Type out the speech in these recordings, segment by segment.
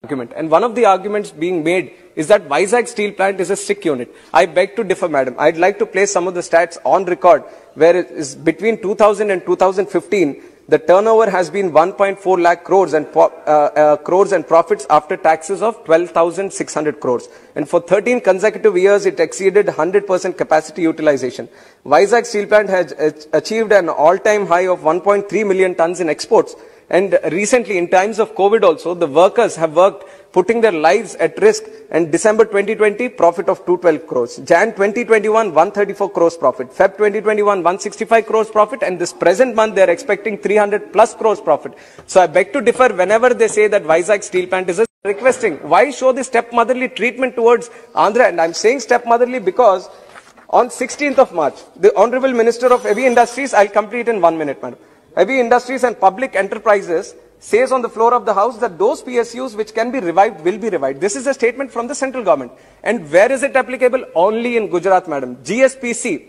argument, and one of the arguments being made is that Vizag steel plant is a sick unit. I beg to differ, madam. I'd like to place some of the stats on record, where it is between 2000 and 2015, the turnover has been 1.4 lakh crores and profits after taxes of 12,600 crores. And for 13 consecutive years, it exceeded 100% capacity utilization. Vizag steel plant has achieved an all-time high of 1.3 million tons in exports. And recently, in times of COVID also, the workers have worked, putting their lives at risk. And December 2020, profit of 212 crores. Jan 2021, 134 crores profit. Feb 2021, 165 crores profit. And this present month, they are expecting 300 plus crores profit. So I beg to differ whenever they say that Vizag steel plant is requesting. Why show the stepmotherly treatment towards Andhra? And I'm saying stepmotherly because on 16th of March, the Honorable Minister of Heavy Industries, I'll complete in 1 minute, madam. Heavy Industries and Public Enterprises says on the floor of the House that those PSUs which can be revived will be revived. This is a statement from the central government. And where is it applicable? Only in Gujarat, madam. GSPC,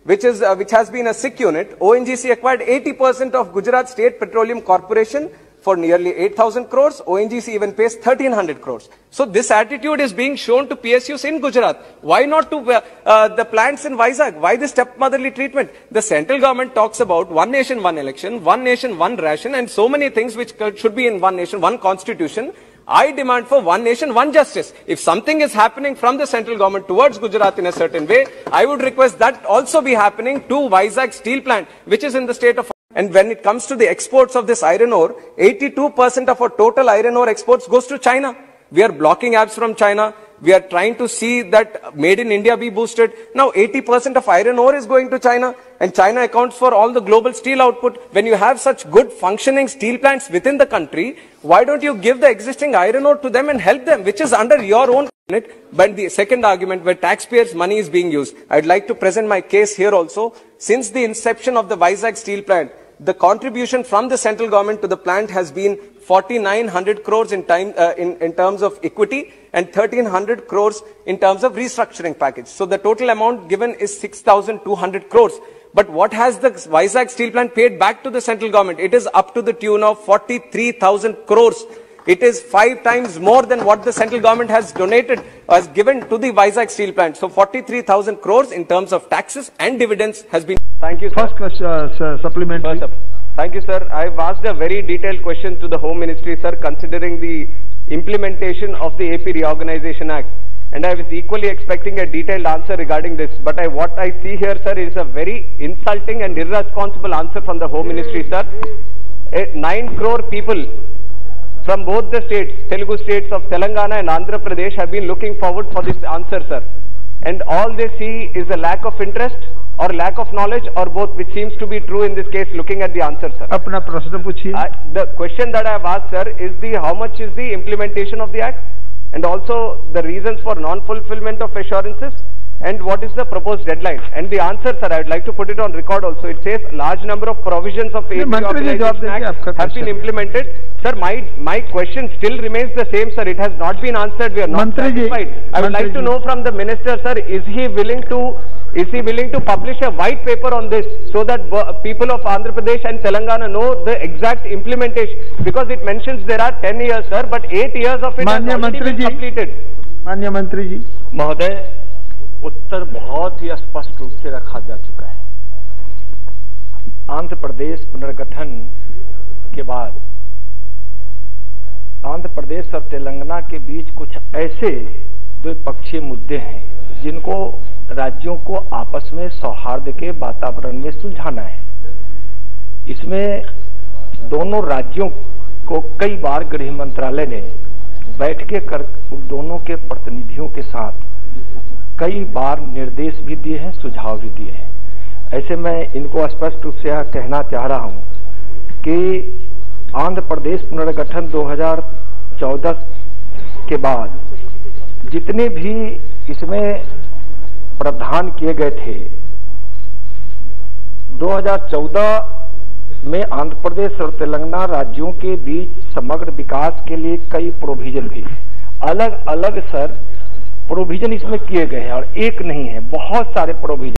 which has been a sick unit, ONGC acquired 80% of Gujarat State Petroleum Corporation for nearly 8,000 crores. ONGC even pays 1,300 crores. So this attitude is being shown to PSUs in Gujarat. Why not to the plants in Vizag? Why this stepmotherly treatment? The central government talks about one nation, one election, one nation, one ration, and so many things which should be in one nation, one constitution. I demand for one nation, one justice. If something is happening from the central government towards Gujarat in a certain way, I would request that also be happening to Vizag steel plant, which is in the state of... And when it comes to the exports of this iron ore, 82% of our total iron ore exports goes to China. We are blocking apps from China. We are trying to see that made in India be boosted. Now 80% of iron ore is going to China, and China accounts for all the global steel output. When you have such good functioning steel plants within the country, why don't you give the existing iron ore to them and help them, which is under your own unit? But the second argument, where taxpayers' money is being used, I'd like to present my case here also. Since the inception of the Vizag steel plant, the contribution from the central government to the plant has been 4,900 crores in terms of equity and 1,300 crores in terms of restructuring package. So the total amount given is 6,200 crores. But what has the Vizag steel plant paid back to the central government? It is up to the tune of 43,000 crores. It is 5 times more than what the central government has donated, has given to the Vizag steel plant. So 43,000 crores in terms of taxes and dividends has been... Thank you, sir. First question, supplementary. Thank you, sir. I've asked a very detailed question to the Home Ministry, sir, considering the implementation of the AP Reorganization Act. And I was equally expecting a detailed answer regarding this. But what I see here, sir, is a very insulting and irresponsible answer from the Home Ministry, sir. 9 crore people from both the states, Telugu states of Telangana and Andhra Pradesh, have been looking forward for this answer, sir. And all they see is a lack of interest or lack of knowledge, or both, which seems to be true in this case, looking at the answer, sir. Apna prashna puchiye. The question that I have asked, sir, is how much is the implementation of the Act, and also the reasons for non-fulfillment of assurances, and what is the proposed deadline? And the answer, sir, I would like to put it on record also. It says large number of provisions of AP Reorganization Act have been implemented. Sir, my question still remains the same, sir. It has not been answered. We are not satisfied. I would like to know from the minister, sir, is he willing to publish a white paper on this, so that people of Andhra Pradesh and Telangana know the exact implementation? Because it mentions there are 10 years, sir, but 8 years of it has already been completed. माननीय मंत्री जी, महोदय, उत्तर बहुत ही स्पष्ट रूप से रखा जा चुका है। आंध्र प्रदेश पुनर्गठन के बाद आंध्र प्रदेश और तेलंगाना के बीच कुछ ऐसे द्विपक्षीय मुद्दे हैं जिनको राज्यों को आपस में सौहार्द के वातावरण में सुलझाना है। इसमें दोनों राज्यों को कई बार गृह मंत्रालय ने बैठकें कर दोनों के प्रतिनिधियों के साथ कई बार निर्देश भी दिए हैं, सुझाव भी दिए हैं। ऐसे मैं इनको स्पष्ट रूप से कहना चाह रहा हूं कि आंध्र प्रदेश पुनर्गठन 2014 के बाद जितने भी इसमें प्रावधान किए गए थे, 2014 में आंध्र प्रदेश और तेलंगाना राज्यों के बीच समग्र विकास के लिए कई प्रोविजन भी अलग अलग, सर, प्रोविजन इसमें किए गए हैं, और एक नहीं है, बहुत सारे प्रोविजन।